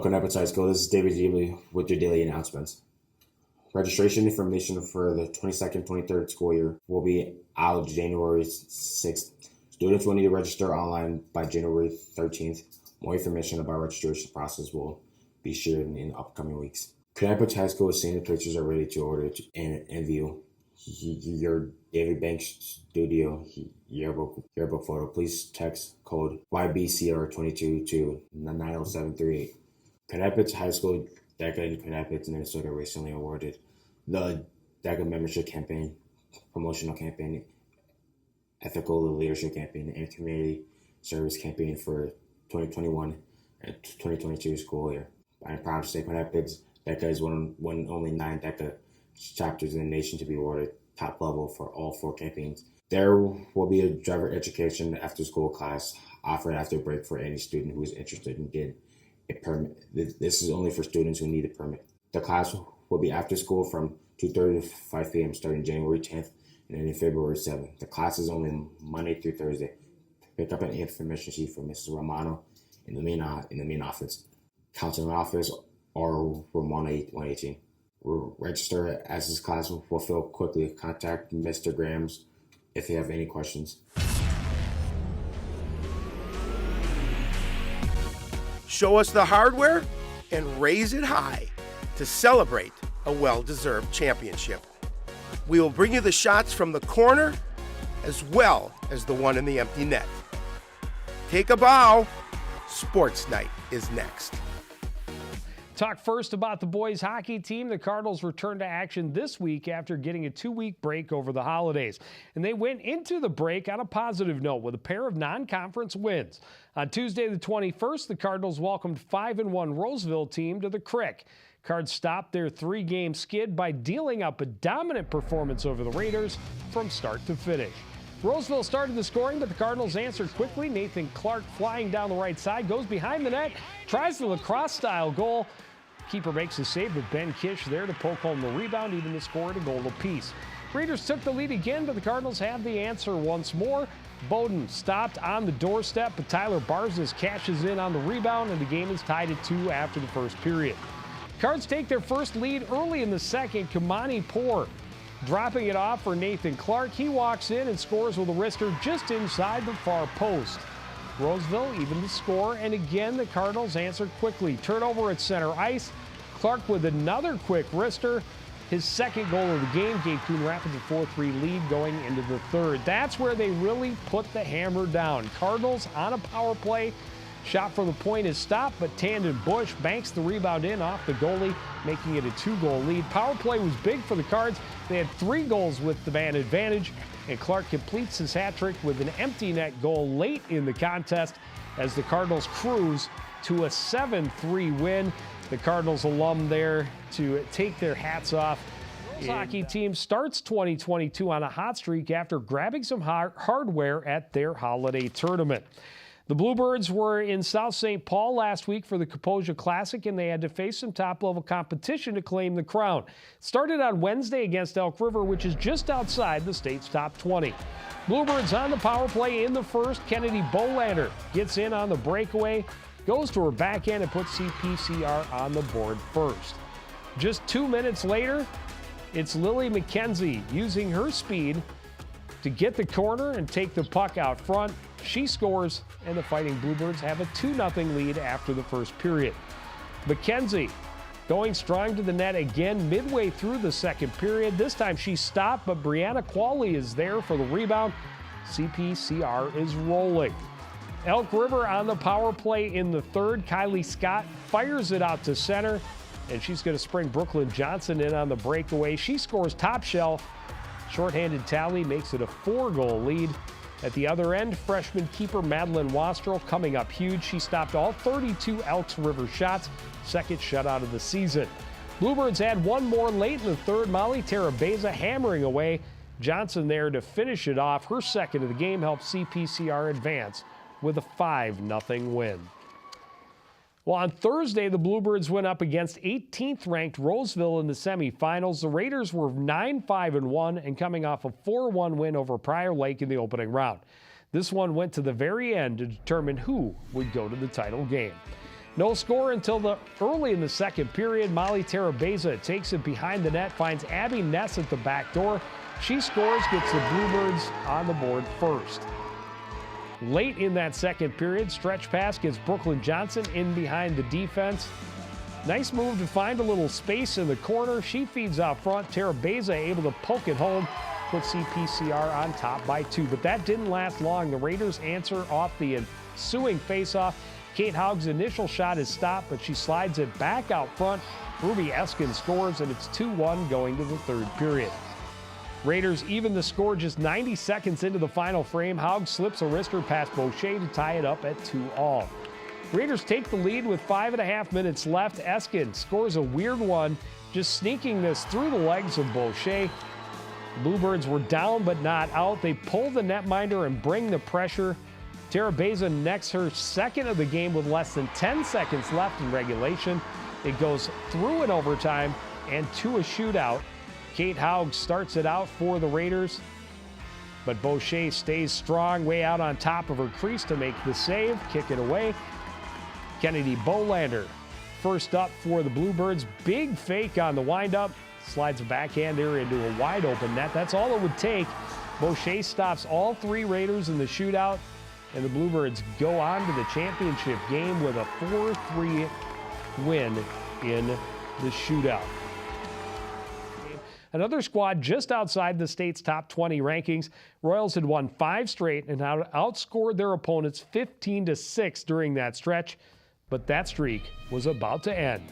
Welcome to Epic High School. This is David Geely with your daily announcements. Registration information for the 22nd, 23rd school year will be out January 6th. Students will need to register online by January 13th. More information about registration process will be shared in upcoming weeks. Connecticut High School senior pictures are ready to order and view. Your David Banks Studio yearbook photo. Please text code YBCR22 to 90738. Connecticut High School DECA in Connecticut, Minnesota recently awarded the DECA membership campaign, promotional campaign, ethical leadership campaign, and community service campaign for 2021 and 2022 school year. I'm proud to say Connecticut DECA is one of only 9 DECA chapters in the nation to be awarded top level for all 4 campaigns. There will be a driver education after school class offered after break for any student who is interested in getting a permit. This is only for students who need a permit. The class will be after school from 2:30 to 5 p.m. starting January 10th and ending February 7th. The class is only Monday through Thursday. Pick up an information sheet from Mrs. Romano in the main office, counseling office, or room 118. Register as this class will fill quickly. Contact Mr. Grams if you have any questions. Show us the hardware and raise it high to celebrate a well-deserved championship. We will bring you the shots from the corner as well as the one in the empty net. Take a bow. Sports Night is next. Talk first about the boys hockey team. The Cardinals returned to action this week after getting a 2-week break over the holidays. And they went into the break on a positive note with a pair of non-conference wins. On Tuesday the 21st, the Cardinals welcomed 5-1 Roseville team to the Crick. Cards stopped their 3-game skid by dealing up a dominant performance over the Raiders from start to finish. Roseville started the scoring, but the Cardinals answered quickly. Nathan Clark flying down the right side, goes behind the net, tries the lacrosse-style goal. Keeper makes a save, but Ben Kish there to poke home the rebound, even to score at a goal apiece. Raiders took the lead again, but the Cardinals had the answer once more. Bowden stopped on the doorstep, but Tyler Barsness cashes in on the rebound, and the game is tied at 2 after the first period. Cards take their first lead early in the second. Kamani Poor dropping it off for Nathan Clark. He walks in and scores with a wrister just inside the far post. Roseville even the score, and again the Cardinals answered quickly. Turnover at center ice. Clark with another quick wrister. His second goal of the game gave Coon Rapids a 4-3 lead going into the third. That's where they really put the hammer down. Cardinals on a power play. Shot from the point is stopped, but Tandon Bush banks the rebound in off the goalie, making it a 2-goal lead. Power play was big for the Cards. They had 3 goals with the man advantage, and Clark completes his hat trick with an empty net goal late in the contest as the Cardinals cruise to a 7-3 win. The Cardinals alum there to take their hats off. The hockey team starts 2022 on a hot streak after grabbing some hardware at their holiday tournament. The Bluebirds were in South St. Paul last week for the Kaposia Classic, and they had to face some top-level competition to claim the crown. It started on Wednesday against Elk River, which is just outside the state's top 20. Bluebirds on the power play in the first. Kennedy Bolander gets in on the breakaway, goes to her backhand and puts CPCR on the board first. Just 2 minutes later, it's Lily McKenzie using her speed to get the corner and take the puck out front. She scores, and the Fighting Bluebirds have a 2-0 lead after the first period. McKenzie going strong to the net again midway through the second period. This time she stopped, but Brianna Qualley is there for the rebound. CPCR is rolling. Elk River on the power play in the third. Kylie Scott fires it out to center, and she's going to spring Brooklyn Johnson in on the breakaway. She scores top shelf. Shorthanded tally makes it a 4-goal lead. At the other end, freshman keeper Madeline Wastrel coming up huge. She stopped all 32 Elks River shots, second shutout of the season. Bluebirds had one more late in the third. Molly Terabeza hammering away. Johnson there to finish it off. Her second of the game helped CPCR advance with a 5-0 win. Well, on Thursday, the Bluebirds went up against 18th-ranked Roseville in the semifinals. The Raiders were 9-5-1 and coming off a 4-1 win over Prior Lake in the opening round. This one went to the very end to determine who would go to the title game. No score until early in the second period. Molly Terabeza takes it behind the net, finds Abby Ness at the back door. She scores, gets the Bluebirds on the board first. Late in that second period, stretch pass gets Brooklyn Johnson in behind the defense. Nice move to find a little space in the corner. She feeds out front. Terabeza able to poke it home, put CPCR on top by 2. But that didn't last long. The Raiders answer off the ensuing faceoff. Kate Haug's initial shot is stopped, but she slides it back out front. Ruby Eskin scores, and it's 2-1 going to the third period. Raiders even the score just 90 seconds into the final frame. Haug slips a wrister past Boucher to tie it up at 2-all. Raiders take the lead with 5.5 minutes left. Eskin scores a weird one, just sneaking this through the legs of Boucher. Bluebirds were down but not out. They pull the netminder and bring the pressure. Terabeza necks her second of the game with less than 10 seconds left in regulation. It goes through an overtime and to a shootout. Kate Haug starts it out for the Raiders, but Boucher stays strong way out on top of her crease to make the save, kick it away. Kennedy Bolander first up for the Bluebirds. Big fake on the windup, slides a backhander into a wide open net. That's all it would take. Boucher stops all 3 Raiders in the shootout, and the Bluebirds go on to the championship game with a 4-3 win in the shootout. Another squad just outside the state's top 20 rankings. Royals had won 5 straight and outscored their opponents 15-6 during that stretch, but that streak was about to end.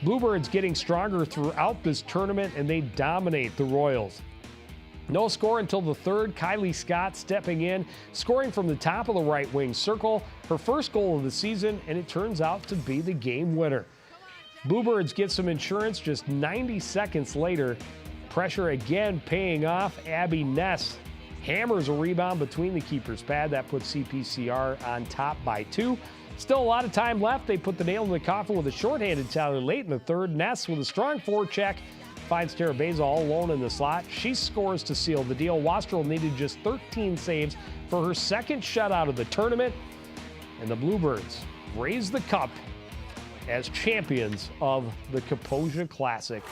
Bluebirds getting stronger throughout this tournament, and they dominate the Royals. No score until the third. Kylie Scott stepping in, scoring from the top of the right wing circle, her first goal of the season, and it turns out to be the game winner. Bluebirds get some insurance just 90 seconds later. Pressure again paying off. Abby Ness hammers a rebound between the keeper's pad. That puts CPCR on top by 2. Still a lot of time left. They put the nail in the coffin with a shorthanded tally late in the third. Ness with a strong forecheck finds Terabeza all alone in the slot. She scores to seal the deal. Wastrel needed just 13 saves for her second shutout of the tournament. And the Bluebirds raise the cup as champions of the Kaposia Classic.